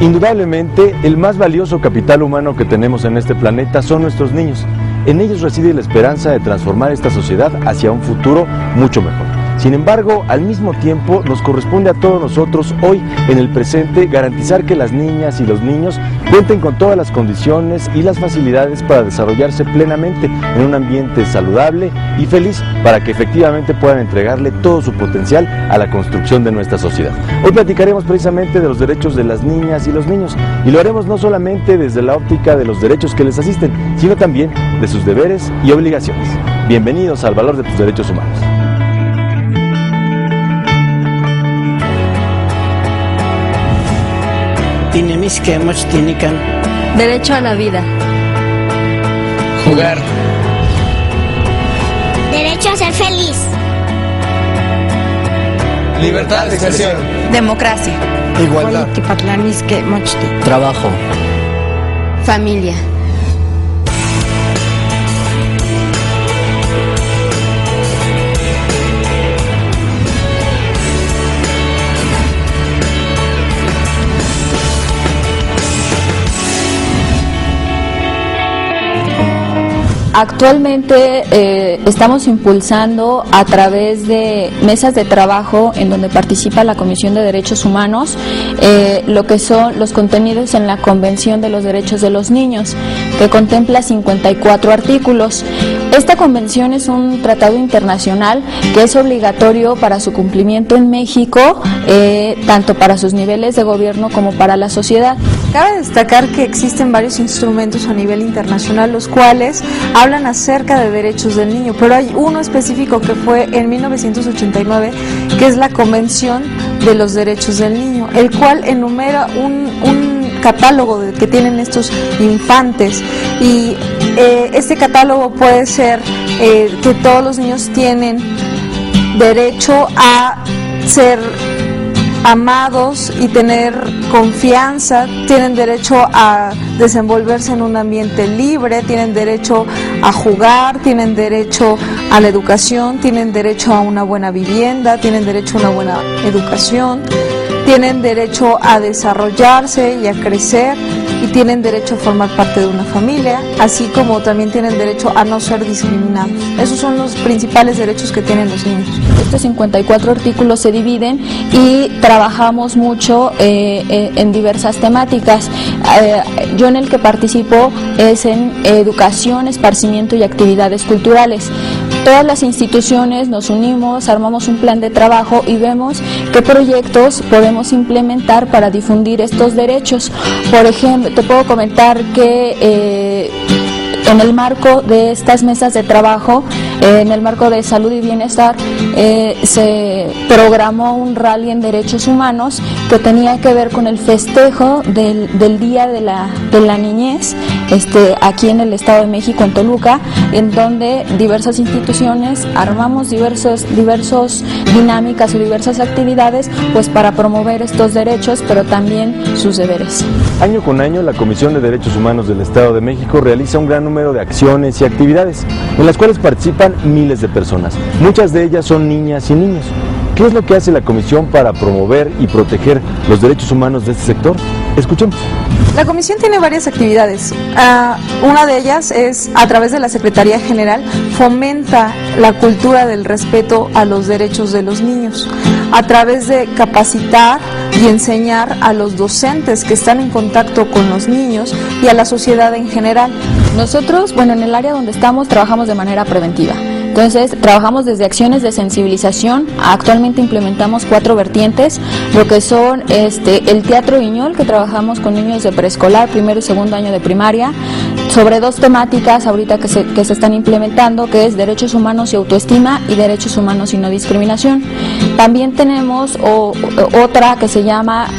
Indudablemente, el más valioso capital humano que tenemos en este planeta son nuestros niños. En ellos reside la esperanza de transformar esta sociedad hacia un futuro mucho mejor. Sin embargo, al mismo tiempo, nos corresponde a todos nosotros hoy, en el presente, garantizar que las niñas y los niños cuenten con todas las condiciones y las facilidades para desarrollarse plenamente en un ambiente saludable y feliz, para que efectivamente puedan entregarle todo su potencial a la construcción de nuestra sociedad. Hoy platicaremos precisamente de los derechos de las niñas y los niños, y lo haremos no solamente desde la óptica de los derechos que les asisten, sino también de sus deberes y obligaciones. Bienvenidos al Valor de tus Derechos Humanos. Derecho a la vida. Jugar. Derecho a ser feliz. Libertad de expresión. Democracia. Igualdad. Trabajo. Familia. Actualmente estamos impulsando a través de mesas de trabajo en donde participa la Comisión de Derechos Humanos lo que son los contenidos en la Convención de los Derechos de los Niños, que contempla 54 artículos. Esta convención es un tratado internacional que es obligatorio para su cumplimiento en México, tanto para sus niveles de gobierno como para la sociedad. Cabe destacar que existen varios instrumentos a nivel internacional los cuales hablan acerca de derechos del niño, pero hay uno específico que fue en 1989, que es la Convención de los Derechos del Niño, el cual enumera un catálogo que tienen estos infantes, y este catálogo puede ser que todos los niños tienen derecho a ser amados y tener confianza, tienen derecho a desenvolverse en un ambiente libre, tienen derecho a jugar, tienen derecho a la educación, tienen derecho a una buena vivienda, tienen derecho a una buena educación, tienen derecho a desarrollarse y a crecer, y tienen derecho a formar parte de una familia, así como también tienen derecho a no ser discriminados. Esos son los principales derechos que tienen los niños. Estos 54 artículos se dividen y trabajamos mucho en diversas temáticas. Yo en el que participo es en educación, esparcimiento y actividades culturales. Todas las instituciones nos unimos, armamos un plan de trabajo y vemos qué proyectos podemos implementar para difundir estos derechos. Por ejemplo, te puedo comentar que en el marco de estas mesas de trabajo, en el marco de salud y bienestar, se programó un rally en derechos humanos que tenía que ver con el festejo del Día de la Niñez, aquí en el Estado de México, en Toluca, en donde diversas instituciones armamos diversas dinámicas o diversas actividades pues para promover estos derechos, pero también sus deberes. Año con año, la Comisión de Derechos Humanos del Estado de México realiza un gran número de acciones y actividades en las cuales participan miles de personas. Muchas de ellas son niñas y niños. ¿Qué es lo que hace la Comisión para promover y proteger los derechos humanos de este sector? Escuchemos. La Comisión tiene varias actividades. Una de ellas es, a través de la Secretaría General, fomenta la cultura del respeto a los derechos de los niños, a través de capacitar y enseñar a los docentes que están en contacto con los niños y a la sociedad en general. Nosotros, en el área donde estamos, trabajamos de manera preventiva. Entonces, trabajamos desde acciones de sensibilización. Actualmente implementamos 4 vertientes, lo que son el teatro guiñol, que trabajamos con niños de preescolar, primero y segundo año de primaria, sobre 2 temáticas ahorita que se están implementando, que es derechos humanos y autoestima, y derechos humanos y no discriminación. También tenemos otra que se llama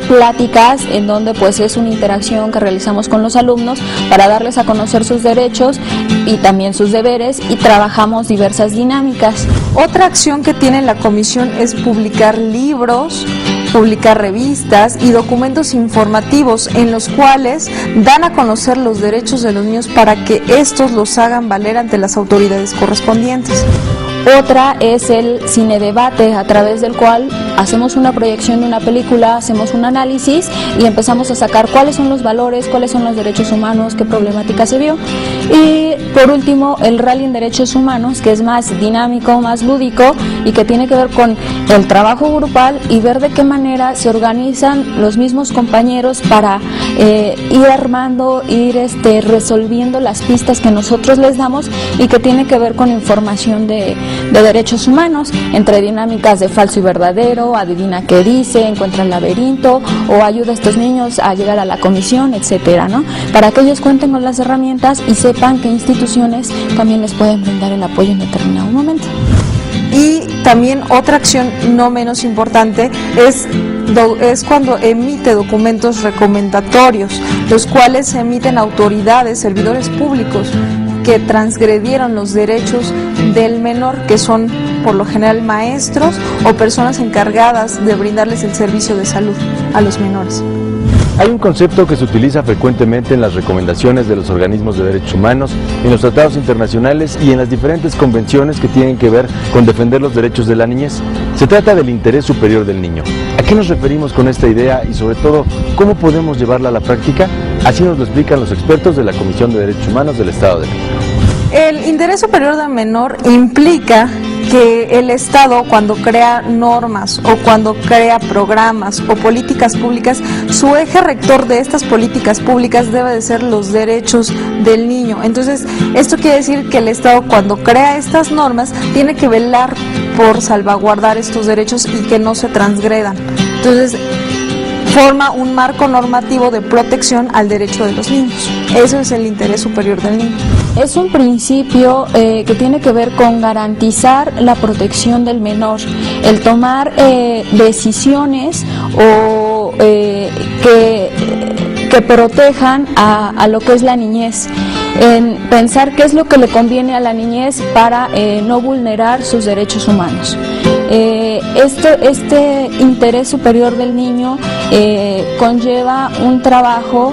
pláticas, en donde pues es una interacción que realizamos con los alumnos para darles a conocer sus derechos y también sus deberes, y trabajamos diversas dinámicas. Otra acción que tiene la Comisión es publicar libros, publicar revistas y documentos informativos en los cuales dan a conocer los derechos de los niños para que estos los hagan valer ante las autoridades correspondientes. Otra es el cine debate, a través del cual hacemos una proyección de una película, hacemos un análisis y empezamos a sacar cuáles son los valores, cuáles son los derechos humanos, qué problemática se vio. Y por último, el rally en derechos humanos, que es más dinámico, más lúdico y que tiene que ver con el trabajo grupal y ver de qué manera se organizan los mismos compañeros para ir armando, ir resolviendo las pistas que nosotros les damos y que tiene que ver con información de derechos humanos, entre dinámicas de falso y verdadero, adivina qué dice, encuentra el laberinto o ayuda a estos niños a llegar a la comisión, etcétera, ¿no? Para que ellos cuenten con las herramientas y sepan qué instituciones también les pueden brindar el apoyo en determinado momento. Y también otra acción no menos importante es cuando emite documentos recomendatorios, los cuales emiten autoridades, servidores públicos que transgredieron los derechos del menor, que son por lo general maestros o personas encargadas de brindarles el servicio de salud a los menores. Hay un concepto que se utiliza frecuentemente en las recomendaciones de los organismos de derechos humanos, en los tratados internacionales y en las diferentes convenciones que tienen que ver con defender los derechos de la niñez. Se trata del interés superior del niño. ¿A qué nos referimos con esta idea y sobre todo cómo podemos llevarla a la práctica? Así nos lo explican los expertos de la Comisión de Derechos Humanos del Estado de México. El interés superior del menor implica que el Estado, cuando crea normas o cuando crea programas o políticas públicas, su eje rector de estas políticas públicas debe de ser los derechos del niño. Entonces, esto quiere decir que el Estado, cuando crea estas normas, tiene que velar por salvaguardar estos derechos y que no se transgredan. Entonces, forma un marco normativo de protección al derecho de los niños. Eso es el interés superior del niño. Es un principio que tiene que ver con garantizar la protección del menor, el tomar decisiones o que protejan a lo que es la niñez, en pensar qué es lo que le conviene a la niñez para no vulnerar sus derechos humanos. Este interés superior del niño conlleva un trabajo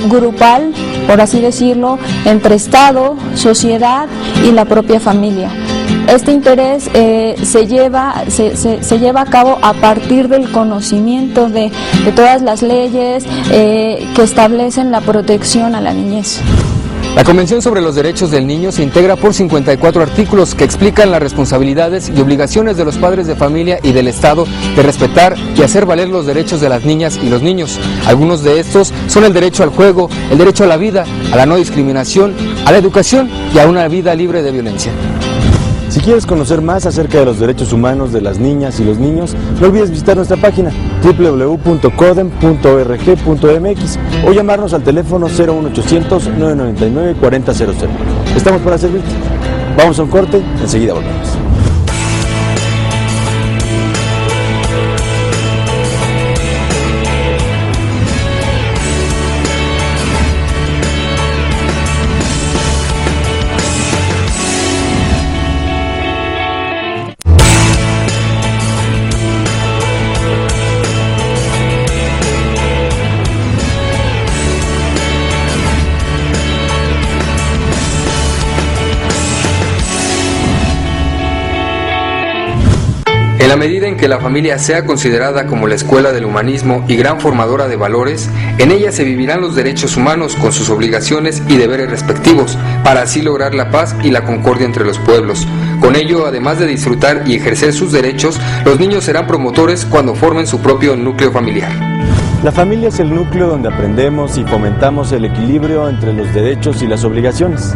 grupal, por así decirlo, entre Estado, sociedad y la propia familia. Este interés se lleva a cabo a partir del conocimiento de todas las leyes que establecen la protección a la niñez. La Convención sobre los Derechos del Niño se integra por 54 artículos que explican las responsabilidades y obligaciones de los padres de familia y del Estado de respetar y hacer valer los derechos de las niñas y los niños. Algunos de estos son el derecho al juego, el derecho a la vida, a la no discriminación, a la educación y a una vida libre de violencia. Si quieres conocer más acerca de los derechos humanos de las niñas y los niños, no olvides visitar nuestra página www.codem.org.mx o llamarnos al teléfono 01800 999 4000. Estamos para servirte. Vamos a un corte, enseguida volvemos. En la medida en que la familia sea considerada como la escuela del humanismo y gran formadora de valores, en ella se vivirán los derechos humanos con sus obligaciones y deberes respectivos, para así lograr la paz y la concordia entre los pueblos. Con ello, además de disfrutar y ejercer sus derechos, los niños serán promotores cuando formen su propio núcleo familiar. La familia es el núcleo donde aprendemos y fomentamos el equilibrio entre los derechos y las obligaciones.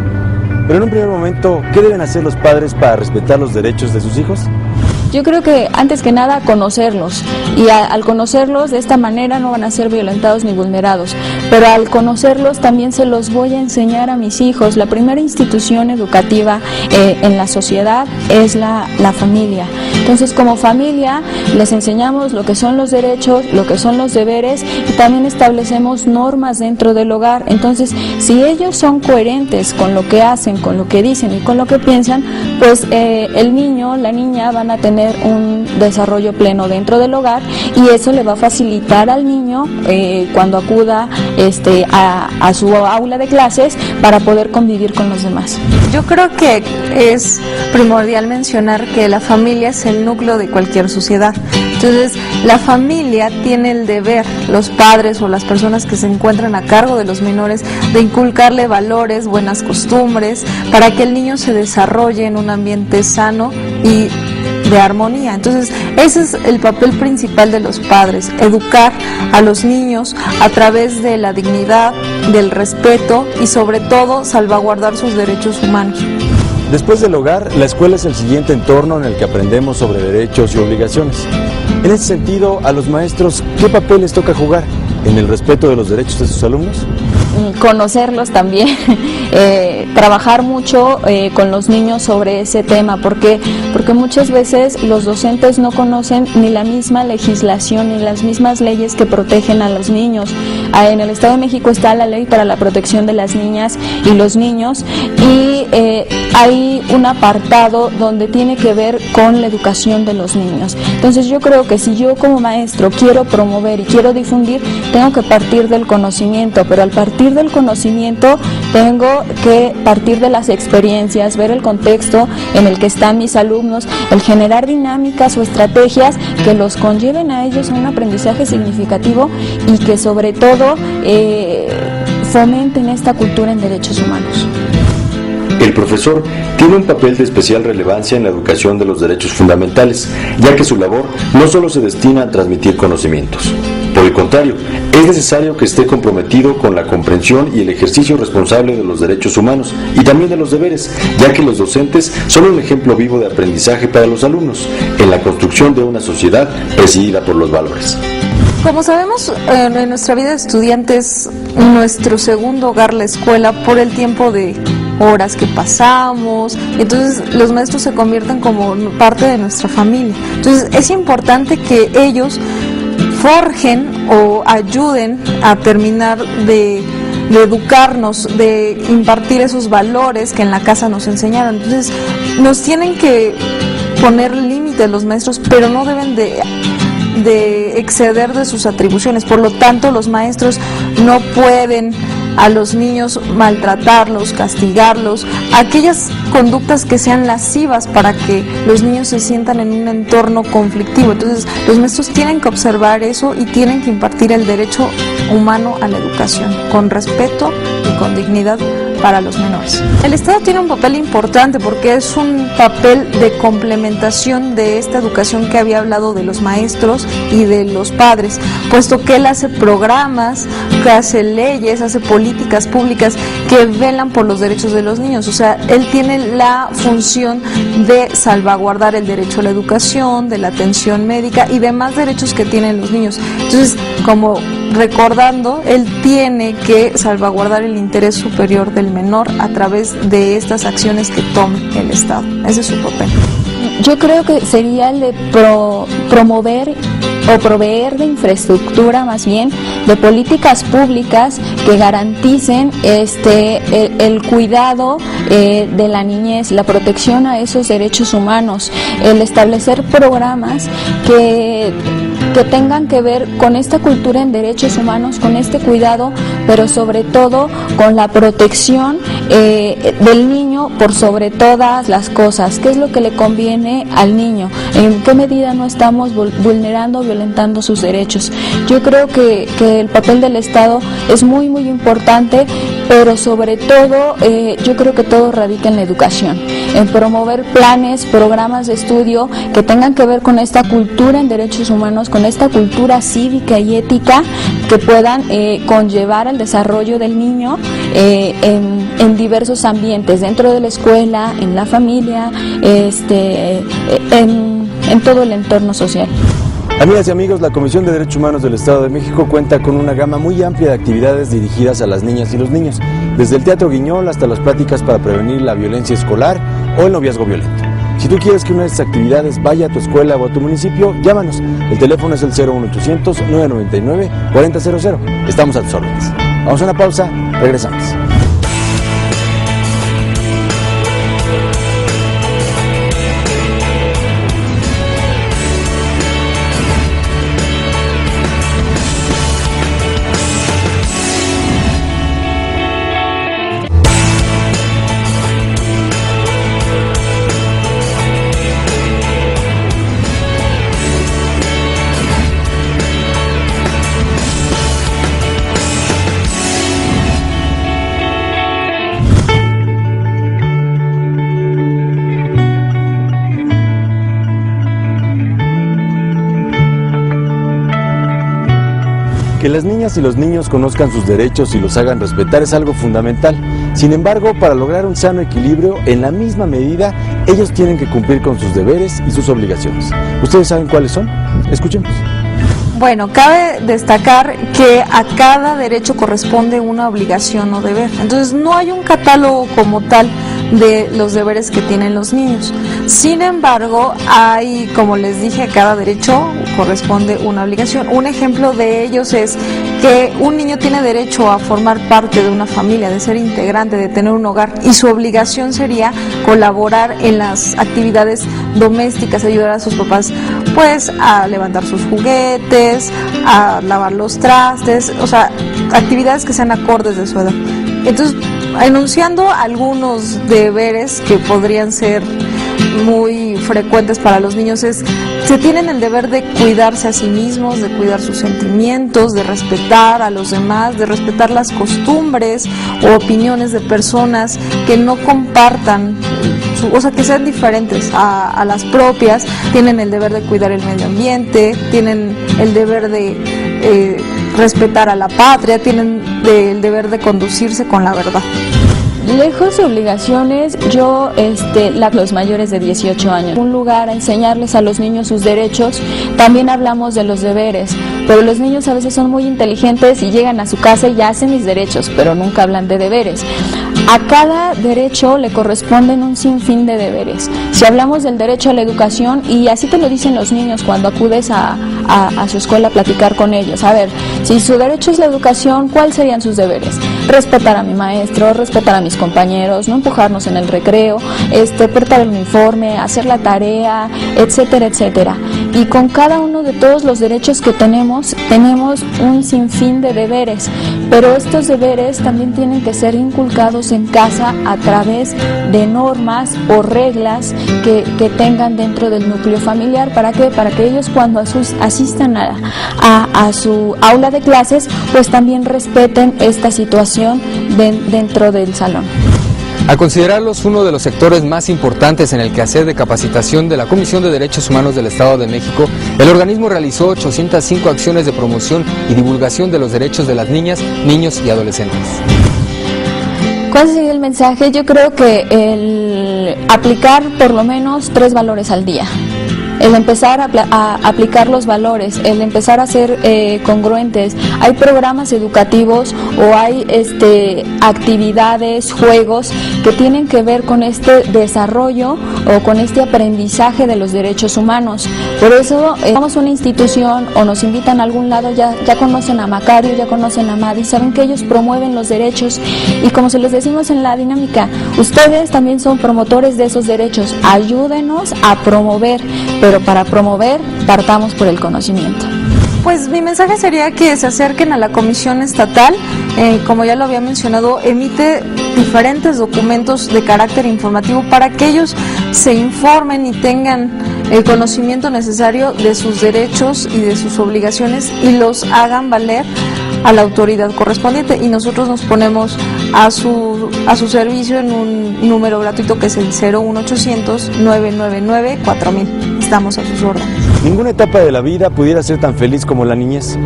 Pero en un primer momento, ¿qué deben hacer los padres para respetar los derechos de sus hijos? Yo creo que antes que nada conocerlos, y al conocerlos de esta manera no van a ser violentados ni vulnerados, pero al conocerlos también se los voy a enseñar a mis hijos. La primera institución educativa en la sociedad es la familia. Entonces, como familia les enseñamos lo que son los derechos, lo que son los deberes, y también establecemos normas dentro del hogar. Entonces, si ellos son coherentes con lo que hacen, con lo que dicen y con lo que piensan, pues el niño, la niña van a tener un desarrollo pleno dentro del hogar, y eso le va a facilitar al niño cuando acuda a su aula de clases para poder convivir con los demás. Yo creo que es primordial mencionar que la familia es el núcleo de cualquier sociedad. Entonces, la familia tiene el deber, los padres o las personas que se encuentran a cargo de los menores, de inculcarle valores, buenas costumbres, para que el niño se desarrolle en un ambiente sano y de armonía. Entonces, ese es el papel principal de los padres, educar a los niños a través de la dignidad, del respeto y sobre todo salvaguardar sus derechos humanos. Después del hogar, la escuela es el siguiente entorno en el que aprendemos sobre derechos y obligaciones. En ese sentido, a los maestros, ¿qué papel les toca jugar en el respeto de los derechos de sus alumnos? Conocerlos también, trabajar mucho con los niños sobre ese tema, porque muchas veces los docentes no conocen ni la misma legislación ni las mismas leyes que protegen a los niños. En el Estado de México está la Ley para la Protección de las Niñas y los Niños, y hay un apartado donde tiene que ver con la educación de los niños. Entonces yo creo que si yo como maestro quiero promover y quiero difundir, tengo que partir del conocimiento, pero al partir del conocimiento tengo que partir de las experiencias, ver el contexto en el que están mis alumnos, el generar dinámicas o estrategias que los conlleven a ellos a un aprendizaje significativo y que sobre todo fomenten esta cultura en derechos humanos. El profesor tiene un papel de especial relevancia en la educación de los derechos fundamentales, ya que su labor no solo se destina a transmitir conocimientos. Por el contrario, es necesario que esté comprometido con la comprensión y el ejercicio responsable de los derechos humanos y también de los deberes, ya que los docentes son un ejemplo vivo de aprendizaje para los alumnos en la construcción de una sociedad presidida por los valores. Como sabemos, en nuestra vida de estudiantes, nuestro segundo hogar, la escuela, por el tiempo de horas que pasamos, entonces los maestros se convierten como parte de nuestra familia. Entonces es importante que ellos forjen o ayuden a terminar de educarnos, de impartir esos valores que en la casa nos enseñaron. Entonces nos tienen que poner límites los maestros, pero no deben de exceder de sus atribuciones. Por lo tanto, los maestros no pueden a los niños maltratarlos, castigarlos, aquellas conductas que sean lascivas para que los niños se sientan en un entorno conflictivo. Entonces, los maestros tienen que observar eso y tienen que impartir el derecho humano a la educación, con respeto y con dignidad para los menores. El Estado tiene un papel importante porque es un papel de complementación de esta educación que había hablado de los maestros y de los padres, puesto que él hace programas, que hace leyes, hace políticas públicas que velan por los derechos de los niños. O sea, él tiene la función de salvaguardar el derecho a la educación, de la atención médica y demás derechos que tienen los niños. Entonces, como recordando, él tiene que salvaguardar el interés superior del menor a través de estas acciones que tome el Estado. Ese es su papel. Yo creo que sería el de promover o proveer de infraestructura, más bien de políticas públicas que garanticen el cuidado de la niñez, la protección a esos derechos humanos, el establecer programas que tengan que ver con esta cultura en derechos humanos, con este cuidado, pero sobre todo con la protección del niño por sobre todas las cosas. ¿Qué es lo que le conviene al niño? ¿En qué medida no estamos vulnerando, violentando sus derechos? Yo creo que el papel del Estado es muy, muy importante, pero sobre todo yo creo que todo radica en la educación, en promover planes, programas de estudio que tengan que ver con esta cultura en derechos humanos, con esta cultura cívica y ética que puedan conllevar al desarrollo del niño en diversos ambientes, dentro de la escuela, en la familia, en todo el entorno social. Amigas y amigos, la Comisión de Derechos Humanos del Estado de México cuenta con una gama muy amplia de actividades dirigidas a las niñas y los niños, desde el Teatro Guiñol hasta las pláticas para prevenir la violencia escolar o el noviazgo violento. Si tú quieres que una de estas actividades vaya a tu escuela o a tu municipio, llámanos. El teléfono es el 01800-999-4000. Estamos a tus órdenes. Vamos a una pausa, regresamos. Que las niñas y los niños conozcan sus derechos y los hagan respetar es algo fundamental. Sin embargo, para lograr un sano equilibrio, en la misma medida, ellos tienen que cumplir con sus deberes y sus obligaciones. ¿Ustedes saben cuáles son? Escuchemos. Bueno, cabe destacar que a cada derecho corresponde una obligación o deber. Entonces, no hay un catálogo como tal de los deberes que tienen los niños. Sin embargo, hay, como les dije, a cada derecho corresponde una obligación. Un ejemplo de ellos es que un niño tiene derecho a formar parte de una familia, de ser integrante, de tener un hogar, y su obligación sería colaborar en las actividades domésticas, ayudar a sus papás pues a levantar sus juguetes, a lavar los trastes, o sea, actividades que sean acordes de su edad. Entonces, enunciando algunos deberes que podrían ser muy frecuentes para los niños se tienen el deber de cuidarse a sí mismos, de cuidar sus sentimientos, de respetar a los demás, de respetar las costumbres o opiniones de personas que no compartan, o sea, que sean diferentes a las propias. Tienen el deber de cuidar el medio ambiente, tienen el deber de respetar a la patria, tienen el deber de conducirse con la verdad. Lejos de obligaciones, yo, los mayores de 18 años, un lugar a enseñarles a los niños sus derechos. También hablamos de los deberes, pero los niños a veces son muy inteligentes y llegan a su casa y ya hacen mis derechos, pero nunca hablan de deberes. A cada derecho le corresponden un sinfín de deberes. Si hablamos del derecho a la educación, y así te lo dicen los niños cuando acudes a su escuela a platicar con ellos, a ver, si su derecho es la educación, ¿cuáles serían sus deberes? Respetar a mi maestro, respetar a mis compañeros, no empujarnos en el recreo, portar el uniforme, hacer la tarea, etcétera, etcétera. Y con cada uno de todos los derechos que tenemos un sinfín de deberes, pero estos deberes también tienen que ser inculcados en casa a través de normas o reglas que tengan dentro del núcleo familiar. ¿Para qué? Para que ellos, cuando asistan a su aula de clases, pues también respeten esta situación dentro del salón. A considerarlos uno de los sectores más importantes en el quehacer de capacitación de la Comisión de Derechos Humanos del Estado de México, el organismo realizó 805 acciones de promoción y divulgación de los derechos de las niñas, niños y adolescentes. ¿Cuál sería el mensaje? Yo creo que el aplicar por lo menos 3 valores al día. El empezar a aplicar los valores, el empezar a ser congruentes. Hay programas educativos o hay actividades, juegos que tienen que ver con este desarrollo o con este aprendizaje de los derechos humanos. Por eso, vamos a una institución o nos invitan a algún lado, ya conocen a Macario, ya conocen a Madi, saben que ellos promueven los derechos, y como se les decimos en la dinámica, ustedes también son promotores de esos derechos, ayúdenos a promover. Pero para promover, partamos por el conocimiento. Pues mi mensaje sería que se acerquen a la Comisión Estatal. Como ya lo había mencionado, emite diferentes documentos de carácter informativo para que ellos se informen y tengan el conocimiento necesario de sus derechos y de sus obligaciones y los hagan valer a la autoridad correspondiente, y nosotros nos ponemos a su servicio en un número gratuito que es el 01800 999 4000. Estamos a sus órdenes. Ninguna etapa de la vida pudiera ser tan feliz como la niñez.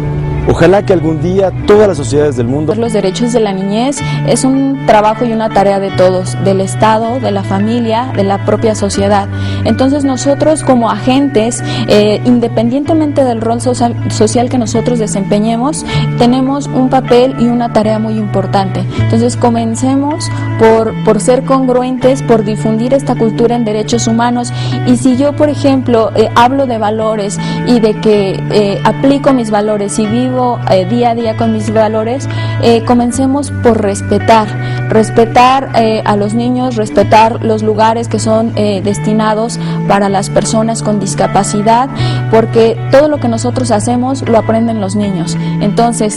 Ojalá que algún día todas las sociedades del mundo... Los derechos de la niñez es un trabajo y una tarea de todos, del Estado, de la familia, de la propia sociedad. Entonces nosotros como agentes, independientemente del rol social que nosotros desempeñemos, tenemos un papel y una tarea muy importante. Entonces comencemos por ser congruentes, por difundir esta cultura en derechos humanos. Y si yo, por ejemplo, hablo de valores y de que aplico mis valores y vivo día a día con mis valores, comencemos por respetar a los niños, respetar los lugares que son destinados para las personas con discapacidad, porque todo lo que nosotros hacemos lo aprenden los niños. Entonces,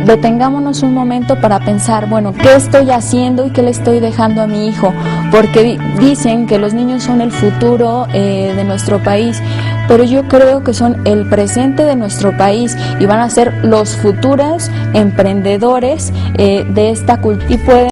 detengámonos un momento para pensar, bueno, ¿qué estoy haciendo y qué le estoy dejando a mi hijo? Porque dicen que los niños son el futuro de nuestro país, pero yo creo que son el presente de nuestro país y van a ser los futuros emprendedores de esta cultura.